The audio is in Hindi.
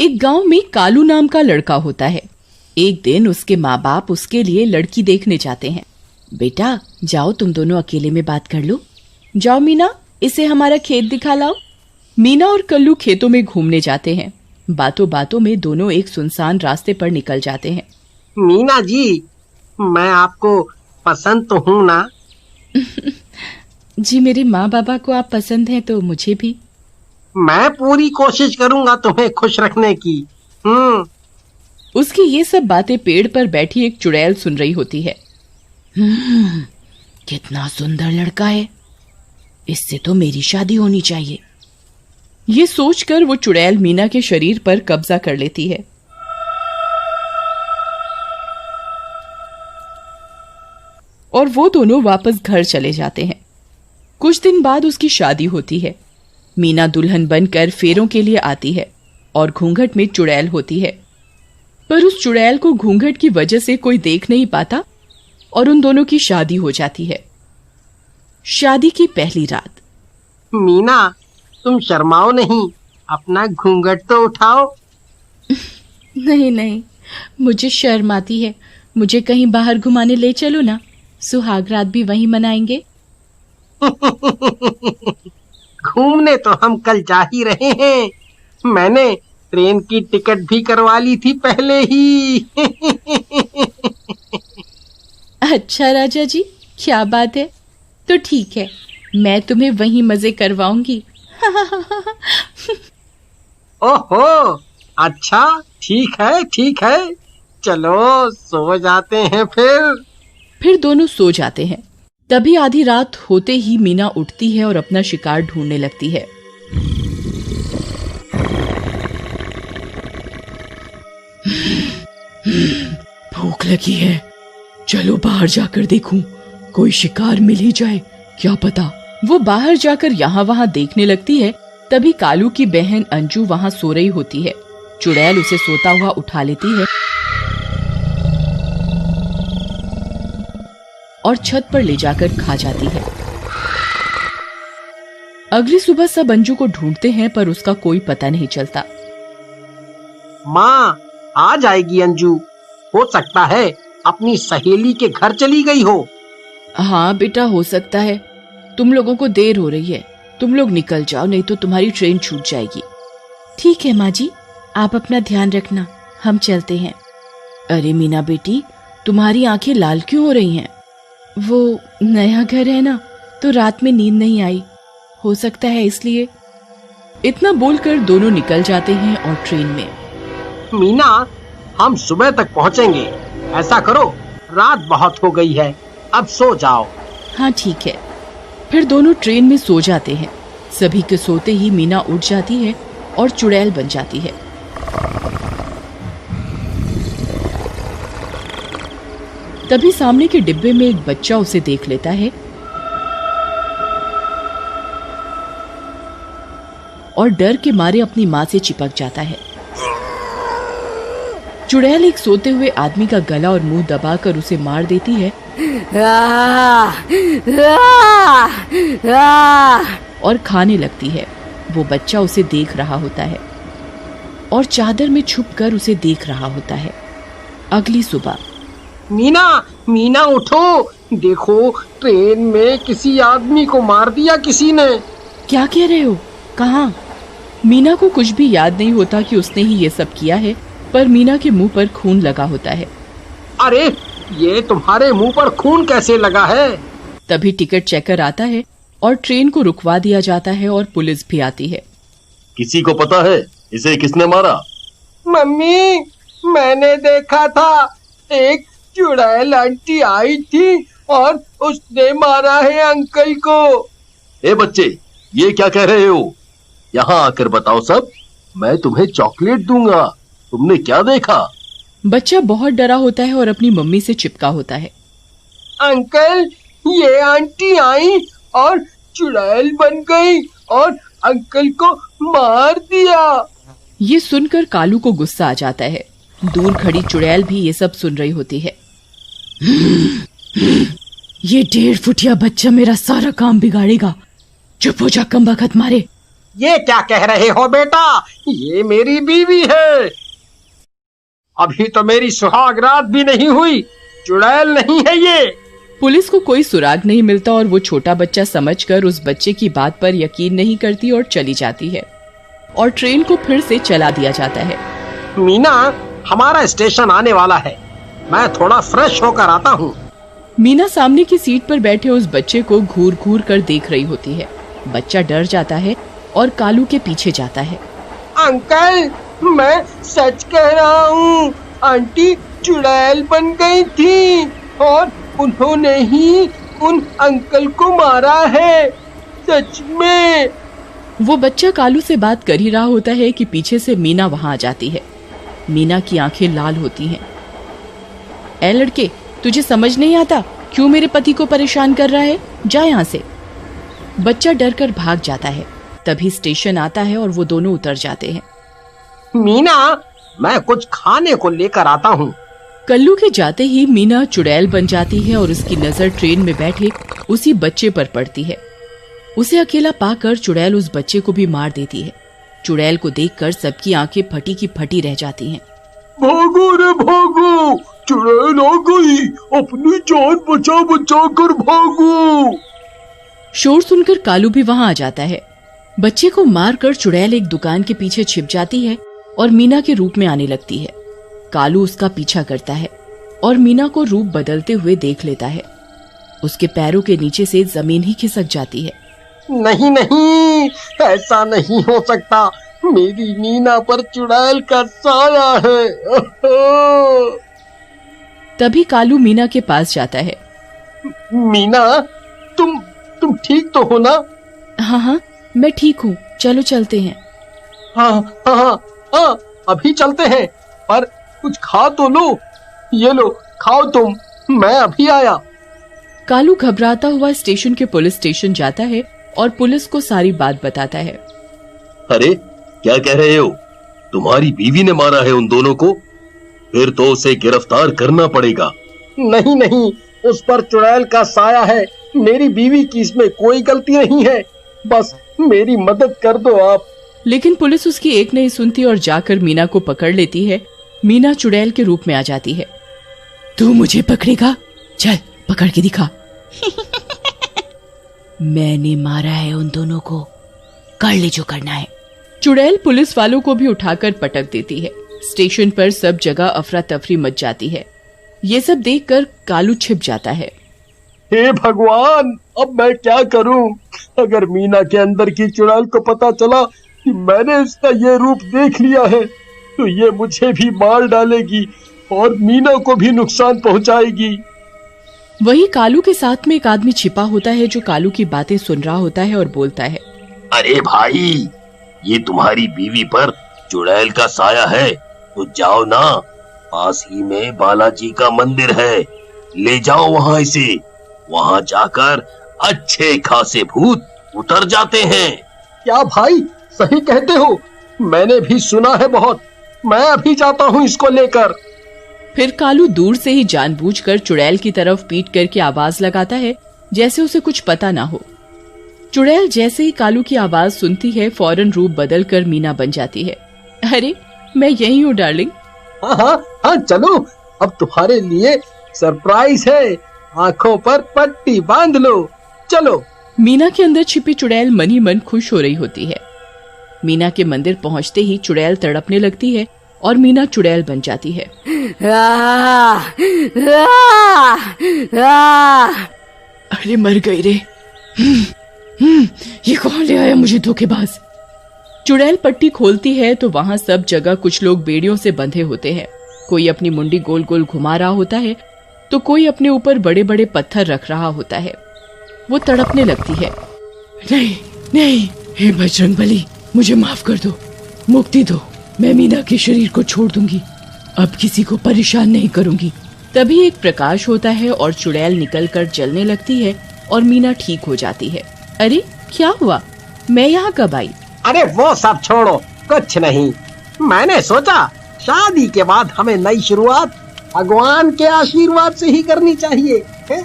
एक गांव में कालू नाम का लड़का होता है। एक दिन उसके माँ बाप उसके लिए लड़की देखने जाते हैं। बेटा जाओ, तुम दोनों अकेले में बात कर लो। जाओ मीना, इसे हमारा खेत दिखा लाओ। मीना और कल्लू खेतों में घूमने जाते हैं। बातों बातों में दोनों एक सुनसान रास्ते पर निकल जाते हैं। मीना जी, मैं आपको पसंद तो हूँ ना? जी, मेरे माँ बाबा को आप पसंद हैं तो मुझे भी। मैं पूरी कोशिश करूंगा तुम्हें खुश रखने की। उसकी ये सब बातें पेड़ पर बैठी एक चुड़ैल सुन रही होती है। कितना सुंदर लड़का है, इससे तो मेरी शादी होनी चाहिए। ये सोचकर वो चुड़ैल मीना के शरीर पर कब्जा कर लेती है। और वो दोनों वापस घर चले जाते हैं। कुछ दिन बाद उसकी शादी होती है। मीना दुल्हन बनकर फेरों के लिए आती है और घूंघट में चुड़ैल होती है। पर उस चुड़ैल को घूंघट की वजह से कोई देख नहीं पाता और उन दोनों की शादी हो जाती है। शादी की पहली रात। मीना, तुम शर्माओ नहीं, अपना घूंघट तो उठाओ। नहीं नहीं, मुझे शर्म आती है। मुझे कहीं बाहर घुमाने ले चलो ना, सुहाग रात भी वहीं मनाएंगे। घूमने तो हम कल जा ही रहे हैं। मैंने ट्रेन की टिकट भी करवा ली थी पहले ही। अच्छा राजा जी, क्या बात है। तो ठीक है, मैं तुम्हें वहीं मजे करवाऊंगी। ओहो, अच्छा, ठीक है, चलो सो जाते हैं फिर दोनों सो जाते हैं। तभी आधी रात होते ही मीना उठती है और अपना शिकार ढूंढने लगती है। भूख लगी है, चलो बाहर जाकर देखूं, कोई शिकार मिल ही जाए, क्या पता। वो बाहर जाकर यहाँ वहाँ देखने लगती है। तभी कालू की बहन अंजू वहाँ सो रही होती है। चुड़ैल उसे सोता हुआ उठा लेती है और छत पर ले जाकर खा जाती है। अगली सुबह सब अंजू को ढूंढते हैं पर उसका कोई पता नहीं चलता। माँ, आ जाएगी अंजू, हो सकता है अपनी सहेली के घर चली गई हो। हाँ बेटा, हो सकता है। तुम लोगों को देर हो रही है, तुम लोग निकल जाओ, नहीं तो तुम्हारी ट्रेन छूट जाएगी। ठीक है माँ जी, आप अपना ध्यान रखना, हम चलते हैं। अरे मीना बेटी, तुम्हारी आंखें लाल क्यों हो रही हैं? वो नया घर है ना, तो रात में नींद नहीं आई, हो सकता है इसलिए। इतना बोलकर दोनों निकल जाते हैं और ट्रेन में। मीना, हम सुबह तक पहुंचेंगे। ऐसा करो, रात बहुत हो गई है, अब सो जाओ। हाँ ठीक है। फिर दोनों ट्रेन में सो जाते हैं। सभी के सोते ही मीना उठ जाती है और चुड़ैल बन जाती है। तभी सामने के डिब्बे में एक बच्चा उसे देख लेता है और डर के मारे अपनी माँ से चिपक जाता है। चुड़ैल एक सोते हुए आदमी का गला और मुंह दबाकर उसे मार देती है और खाने लगती है। वो बच्चा उसे देख रहा होता है और चादर में छुपकर उसे देख रहा होता है। अगली सुबह। मीना उठो, देखो ट्रेन में किसी आदमी को मार दिया किसी ने। क्या कह रहे हो? कहाँ? मीना को कुछ भी याद नहीं होता कि उसने ही ये सब किया है, पर मीना के मुंह पर खून लगा होता है। अरे, ये तुम्हारे मुंह पर खून कैसे लगा है? तभी टिकट चेकर आता है और ट्रेन को रुकवा दिया जाता है और पुलिस भी आती है। किसी को पता है इसे किसने मारा? मम्मी, मैंने देखा था, एक चुड़ैल आंटी आई थी और उसने मारा है अंकल को। ए बच्चे, ये क्या कह रहे हो? यहाँ आकर बताओ सब, मैं तुम्हें चॉकलेट दूंगा। तुमने क्या देखा? बच्चा बहुत डरा होता है और अपनी मम्मी से चिपका होता है। अंकल, ये आंटी आई और चुड़ैल बन गई और अंकल को मार दिया। ये सुनकर कालू को गुस्सा आ जाता है। दूर खड़ी चुड़ैल भी ये सब सुन रही होती है। ये 1.5 फुटिया बच्चा मेरा सारा काम बिगाड़ेगा। चुप हो जा कमबख्त मारे, ये क्या कह रहे हो बेटा? ये मेरी बीवी है। अभी तो मेरी सुहाग रात भी नहीं हुई, चुड़ैल नहीं है ये। पुलिस को कोई सुराग नहीं मिलता और वो छोटा बच्चा समझकर उस बच्चे की बात पर यकीन नहीं करती और चली जाती है और ट्रेन को फिर से चला दिया जाता है। मीना, हमारा स्टेशन आने वाला है, मैं थोड़ा फ्रेश होकर आता हूँ। मीना सामने की सीट पर बैठे उस बच्चे को घूर घूर कर देख रही होती है। बच्चा डर जाता है और कालू के पीछे जाता है। अंकल, मैं सच कह रहा हूँ, आंटी चुड़ैल बन गई थी और उन्होंने ही उन अंकल को मारा है, सच में। वो बच्चा कालू से बात कर ही रहा होता है कि पीछे से मीना वहां आ जाती है। मीना की आंखें लाल होती हैं। ए लड़के, तुझे समझ नहीं आता क्यों मेरे पति को परेशान कर रहा है? जा यहाँ से। बच्चा डर कर भाग जाता है। तभी स्टेशन आता है और वो दोनों उतर जाते हैं। मीना, मैं कुछ खाने को लेकर आता हूँ। कल्लू के जाते ही मीना चुड़ैल बन जाती है और उसकी नजर ट्रेन में बैठे उसी बच्चे पर पड़ती है। उसे अकेला पाकर चुड़ैल उस बच्चे को भी मार देती है। चुड़ैल को देखकर सबकी आंखें फटी की फटी रह जाती हैं। भागो रे भागो, चुड़ैल आ गई, अपनी जान बचा बचा कर भागो। शोर सुनकर कालू भी वहां आ जाता है। बच्चे को मारकर चुड़ैल एक दुकान के पीछे छिप जाती है और मीना के रूप में आने लगती है। कालू उसका पीछा करता है और मीना को रूप बदलते हुए देख लेता है। उसके पैरों के नीचे से जमीन ही खिसक जाती है। नहीं नहीं, ऐसा नहीं हो सकता, मेरी मीना पर चुड़ैल का साया है। तभी कालू मीना के पास जाता है। मीना, तुम ठीक तो हो ना? हाँ हाँ, मैं ठीक हूँ, चलो चलते हैं। हाँ हाँ हाँ हाँ, अभी चलते हैं, पर कुछ खा तो लो। ये लो, खाओ तुम, मैं अभी आया। कालू घबराता हुआ स्टेशन के पुलिस स्टेशन जाता है और पुलिस को सारी बात बताता है। अरे क्या कह रहे हो? तुम्हारी बीवी ने मारा है उन दोनों को? फिर तो उसे गिरफ्तार करना पड़ेगा। नहीं नहीं, उस पर चुड़ैल का साया है, मेरी बीवी की इसमें कोई गलती नहीं है, बस मेरी मदद कर दो आप। लेकिन पुलिस उसकी एक नहीं सुनती और जाकर मीना को पकड़ लेती है। मीना चुड़ैल के रूप में आ जाती है। तू मुझे पकड़ेगा? चल पकड़ के दिखा। मैंने मारा है उन दोनों को, कर ले जो करना है। चुड़ैल पुलिस वालों को भी उठाकर पटक देती है। स्टेशन पर सब जगह अफरा तफरी मच जाती है। ये सब देखकर कालू छिप जाता है। हे भगवान, अब मैं क्या करूं? अगर मीना के अंदर की चुड़ैल को पता चला कि मैंने उसका ये रूप देख लिया है, तो ये मुझे भी मार डालेगी और मीना को भी नुकसान पहुंचाएगी। वही कालू के साथ में एक आदमी छिपा होता है जो कालू की बातें सुन रहा होता है और बोलता है। अरे भाई, ये तुम्हारी बीवी पर चुड़ैल का साया है, तो जाओ ना, पास ही में बालाजी का मंदिर है, ले जाओ वहां इसे। वहां जाकर अच्छे खासे भूत उतर जाते हैं। क्या भाई, सही कहते हो, मैंने भी सुना है बहुत। मैं अभी जाता हूँ इसको लेकर। फिर कालू दूर से ही जानबूझकर चुड़ैल की तरफ पीट करके आवाज लगाता है, जैसे उसे कुछ पता ना हो। चुड़ैल जैसे ही कालू की आवाज सुनती है, फौरन रूप बदल कर मीना बन जाती है। अरे मैं यही हूँ डार्लिंग। हाँ हाँ हाँ, चलो, अब तुम्हारे लिए सरप्राइज है, आंखों पर पट्टी बांध लो, चलो। मीना के अंदर छिपी चुड़ैल मन ही मन खुश हो रही होती है। मीना के मंदिर पहुंचते ही चुड़ैल तड़पने लगती है और मीना चुड़ैल बन जाती है। अरे मर गई रे। ये कौन ले आया मुझे धोखेबाज। चुड़ैल पट्टी खोलती है तो वहां सब जगह कुछ लोग बेड़ियों से बंधे होते हैं। कोई अपनी मुंडी गोल गोल घुमा रहा होता है तो कोई अपने ऊपर बड़े बड़े पत्थर रख रहा होता है। वो तड़पने लगती है। नहीं नहीं, हे बजरंगबली, मुझे माफ कर दो, मुक्ति दो, मैं मीना के शरीर को छोड़ दूंगी, अब किसी को परेशान नहीं करूंगी। तभी एक प्रकाश होता है और चुड़ैल निकलकर जलने लगती है और मीना ठीक हो जाती है। अरे क्या हुआ, मैं यहाँ कब आई? अरे वो सब छोड़ो, कुछ नहीं। मैंने सोचा शादी के बाद हमें नई शुरुआत भगवान के आशीर्वाद से ही करनी चाहिए, है?